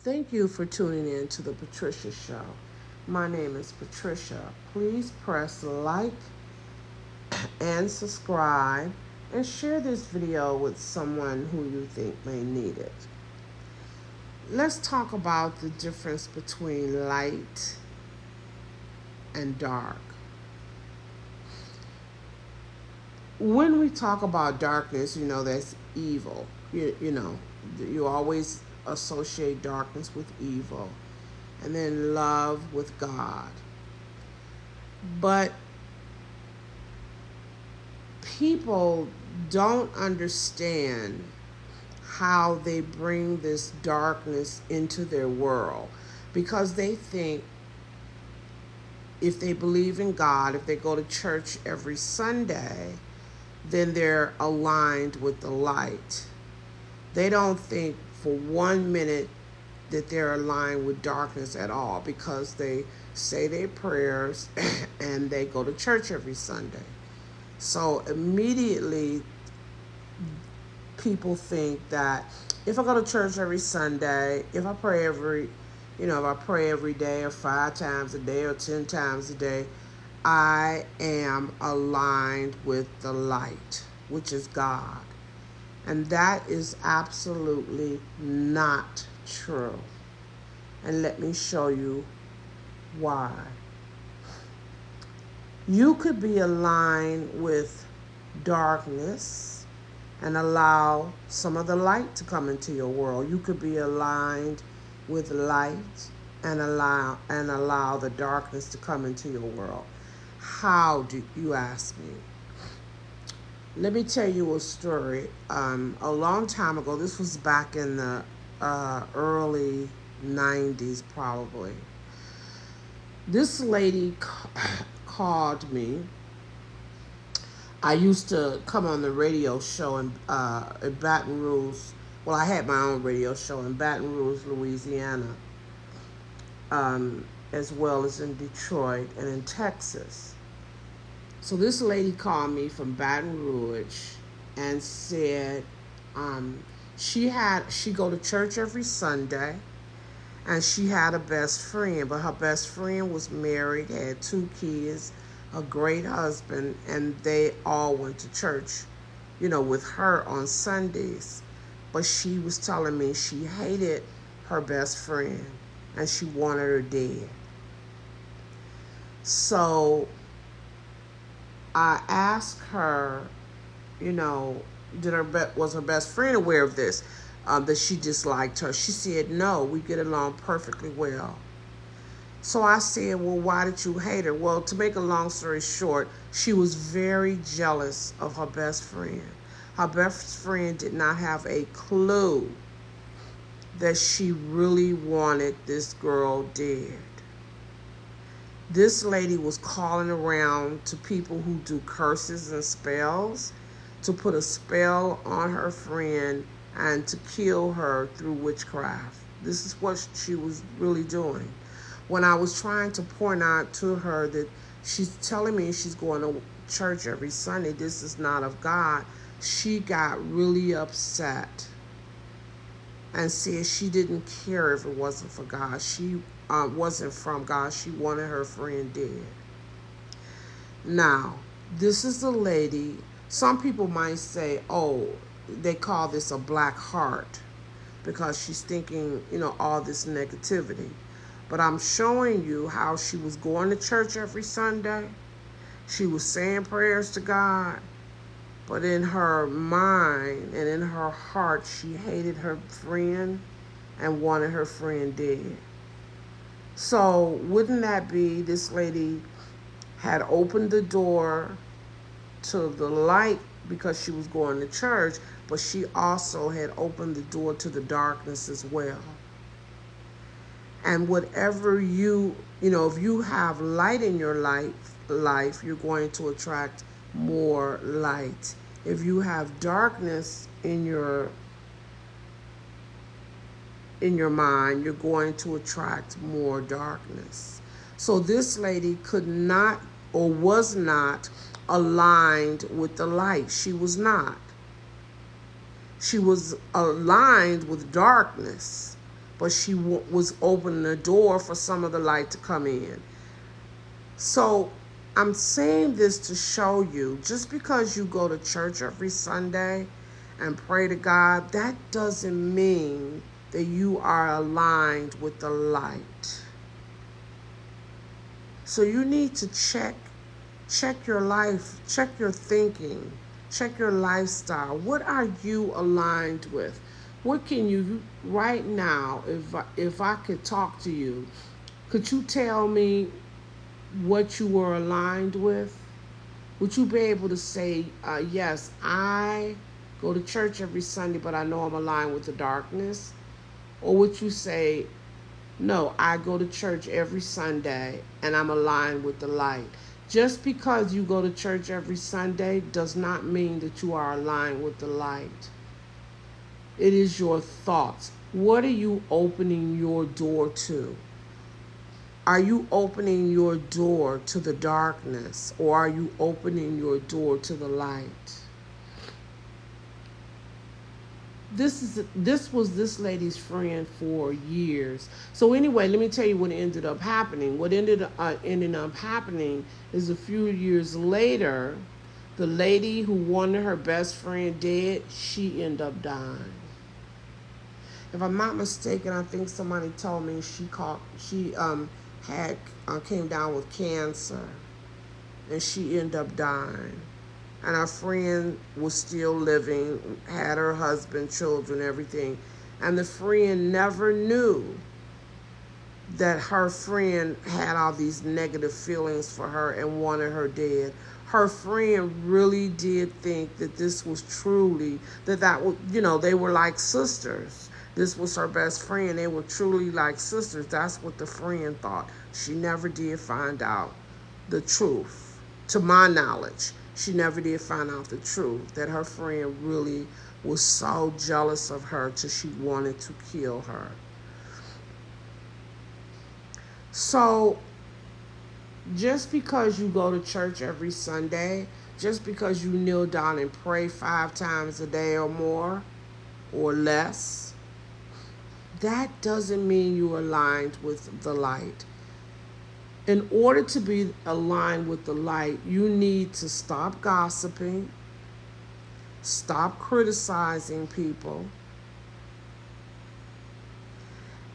Thank you for tuning in to the Patricia Show. My name is Patricia. Please press like and subscribe and share this video with someone who you think may need it. Let's talk about the difference between light and dark. When we talk about darkness, that's evil. You always associate darkness with evil, and then love with God. But people don't understand how they bring this darkness into their world because they think if they believe in God, if they go to church every Sunday, then they're aligned with the light. They don't think for 1 minute that they're aligned with darkness at all because they say their prayers and they go to church every Sunday. So immediately people think that if I go to church every Sunday, if I pray every day or 5 times a day or 10 times a day, I am aligned with the light, which is God. And that is absolutely not true. And let me show you why. You could be aligned with darkness and allow some of the light to come into your world. You could be aligned with light and allow the darkness to come into your world. How do you ask me? Let me tell you a story. A long time ago, this was back in the early 90s probably. This lady called me. I used to come on the radio show in Baton Rouge. Well, I had my own radio show in Baton Rouge, Louisiana, as well as in Detroit and in Texas. So this lady called me from Baton Rouge and said she go to church every Sunday, and she had a best friend, but her best friend was married, had 2 kids, a great husband, and they all went to church, with her on Sundays. But she was telling me she hated her best friend and she wanted her dead. So I asked her, was her best friend aware of this, that she disliked her? She said, no, we get along perfectly well. So I said, well, why did you hate her? Well, to make a long story short, she was very jealous of her best friend. Her best friend did not have a clue that she really wanted this girl dead. This lady was calling around to people who do curses and spells to put a spell on her friend and to kill her through witchcraft. This is what she was really doing. When I was trying to point out to her that she's telling me she's going to church every Sunday, this is not of God, she got really upset and said she didn't care if it wasn't for God. She wasn't from God. She wanted her friend dead. Now, this is a lady. Some people might say, oh, they call this a black heart because she's thinking, all this negativity. But I'm showing you how she was going to church every Sunday. She was saying prayers to God. But in her mind and in her heart, she hated her friend and wanted her friend dead. So wouldn't that be this lady had opened the door to the light because she was going to church, but she also had opened the door to the darkness as well. And whatever if you have light in your life, you're going to attract more light. If you have darkness in your mind, you're going to attract more darkness. So this lady could not or was not aligned with the light. She was not. She was aligned with darkness, but she was opening the door for some of the light to come in. So I'm saying this to show you, just because you go to church every Sunday and pray to God, that doesn't mean that you are aligned with the light. So you need to check your life, check your thinking, check your lifestyle. What are you aligned with? What can you right now, if I could talk to you, could you tell me what you were aligned with? Would you be able to say, yes, I go to church every Sunday, but I know I'm aligned with the darkness? Or would you say, no, I go to church every Sunday and I'm aligned with the light? Just because you go to church every Sunday does not mean that you are aligned with the light. It is your thoughts. What are you opening your door to? Are you opening your door to the darkness, or are you opening your door to the light? This was this lady's friend for years. So anyway, let me tell you what ended up happening. What ended up happening is a few years later, the lady who wanted her best friend dead, she ended up dying. If I'm not mistaken, I think somebody told me she had came down with cancer, and she ended up dying. And our friend was still living, had her husband, children, everything. And the friend never knew that her friend had all these negative feelings for her and wanted her dead. Her friend really did think that this was truly, that was, they were like sisters. This was her best friend. They were truly like sisters. That's what the friend thought. She never did find out the truth, to my knowledge. She never did find out the truth, that her friend really was so jealous of her till she wanted to kill her. So just because you go to church every Sunday, just because you kneel down and pray 5 times a day or more or less, that doesn't mean you're aligned with the light. In order to be aligned with the light, you need to stop gossiping, stop criticizing people,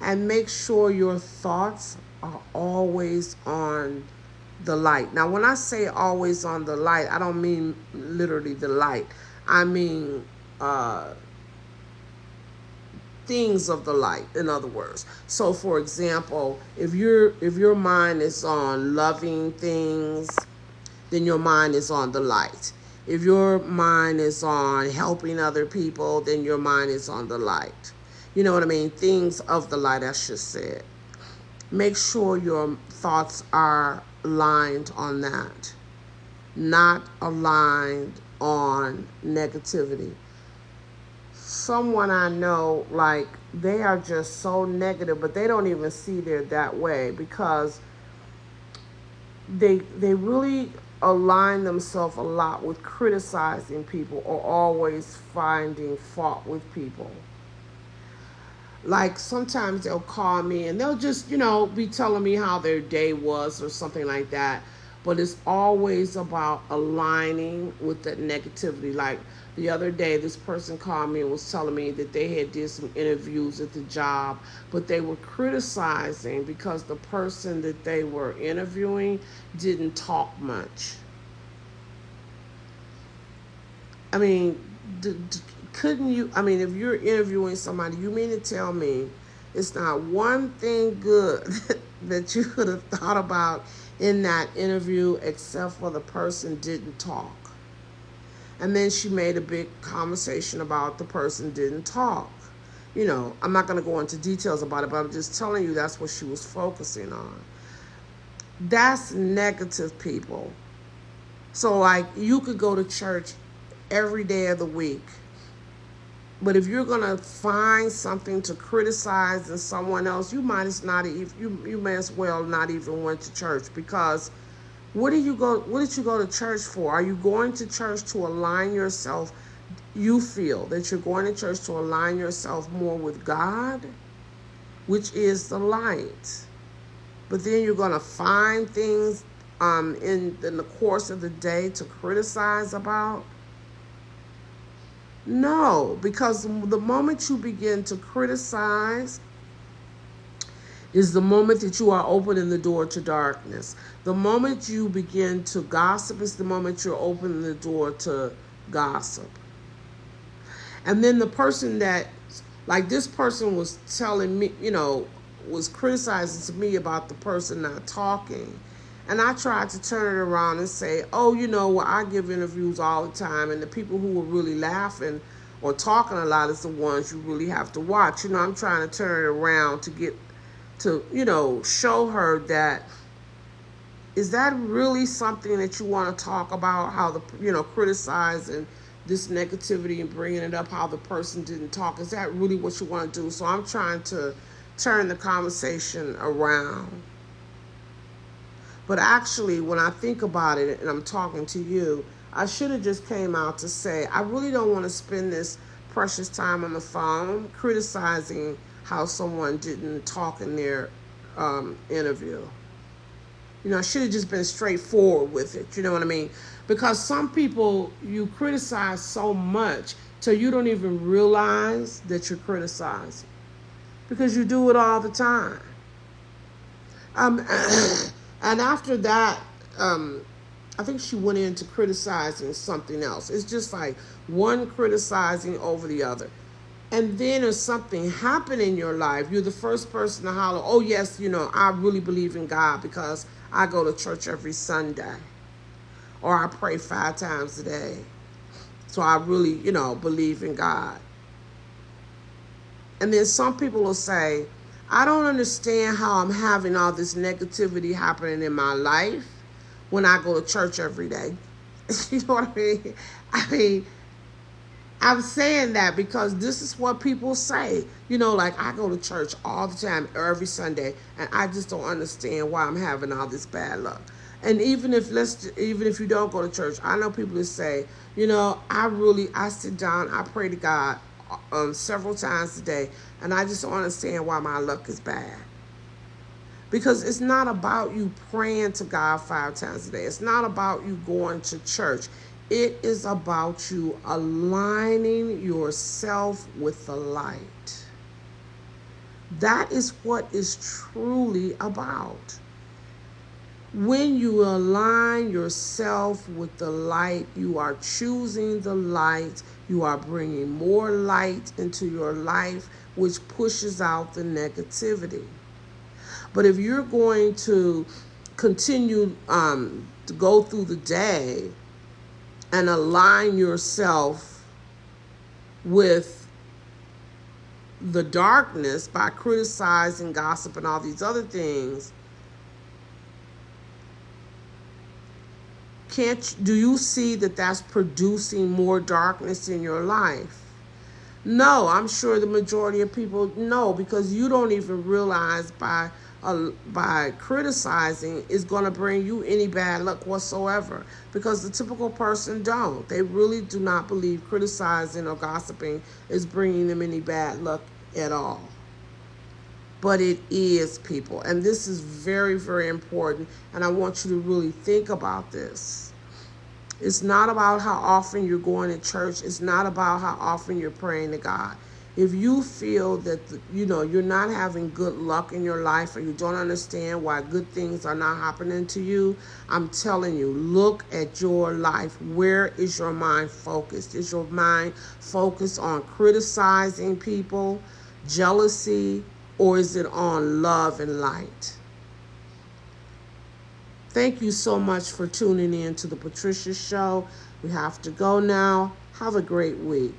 and make sure your thoughts are always on the light. Now, when I say always on the light, I don't mean literally the light. I mean things of the light, in other words. So for example, if your mind is on loving things, then your mind is on the light. If your mind is on helping other people, then your mind is on the light. You know what I mean? Things of the light, I should say. Make sure your thoughts are aligned on that, not aligned on negativity. Someone I know, like, they are just so negative, but they don't even see they're that way, because they really align themselves a lot with criticizing people or always finding fault with people. Like, sometimes they'll call me and they'll just, be telling me how their day was or something like that. But it's always about aligning with that negativity. Like the other day, this person called me and was telling me that they had did some interviews at the job, but they were criticizing because the person that they were interviewing didn't talk much. I mean, couldn't you, if you're interviewing somebody, you mean to tell me it's not one thing good that you could have thought about in that interview except for the person didn't talk? And then she made a big conversation about the person didn't talk. I'm not going to go into details about it, but I'm just telling you that's what she was focusing on. That's negative, people. So, like, you could go to church every day of the week, but if you're gonna find something to criticize in someone else, you might as well not even went to church. Because what did you go to church for? Are you going to church to align yourself? You feel that you're going to church to align yourself more with God, which is the light. But then you're going to find things in the course of the day to criticize about. No, because the moment you begin to criticize is the moment that you are opening the door to darkness. The moment you begin to gossip is the moment you're opening the door to gossip. And then the person that, like this person was telling me, was criticizing to me about the person not talking. And I tried to turn it around and say, oh, well, I give interviews all the time, and the people who are really laughing or talking a lot is the ones you really have to watch. I'm trying to turn it around to get to, show her that, is that really something that you want to talk about? How criticizing this negativity and bringing it up, how the person didn't talk. Is that really what you want to do? So I'm trying to turn the conversation around. But actually, when I think about it and I'm talking to you, I should have just came out to say, I really don't want to spend this precious time on the phone criticizing how someone didn't talk in their interview. I should have just been straightforward with it. You know what I mean? Because some people, you criticize so much till you don't even realize that you're criticizing. Because you do it all the time. And after that, I think she went into criticizing something else. It's just like one criticizing over the other. And then if something happened in your life, you're the first person to holler, oh, yes, I really believe in God because I go to church every Sunday. Or I pray 5 times a day. So I really, believe in God. And then some people will say, I don't understand how I'm having all this negativity happening in my life when I go to church every day. You know what I mean? I'm saying that because this is what people say. Like I go to church all the time, every Sunday, and I just don't understand why I'm having all this bad luck. And even if you don't go to church, I know people that say, I sit down, I pray to God several times a day, and I just don't understand why my luck is bad. Because it's not about you praying to God 5 times a day. It's not about you going to church. It is about you aligning yourself with the light. That is what is truly about. When you align yourself with the light, you are choosing the light. You are bringing more light into your life, which pushes out the negativity. But if you're going to continue to go through the day and align yourself with the darkness by criticizing, gossip, and all these other things, do you see that that's producing more darkness in your life? No, I'm sure the majority of people know, because you don't even realize by criticizing is going to bring you any bad luck whatsoever, because the typical person don't. They really do not believe criticizing or gossiping is bringing them any bad luck at all. But it is, people. And this is very, very important. And I want you to really think about this. It's not about how often you're going to church. It's not about how often you're praying to God. If you feel that, you're not having good luck in your life, or you don't understand why good things are not happening to you, I'm telling you, look at your life. Where is your mind focused? Is your mind focused on criticizing people, jealousy, or is it on love and light? Thank you so much for tuning in to the Patricia Show. We have to go now. Have a great week.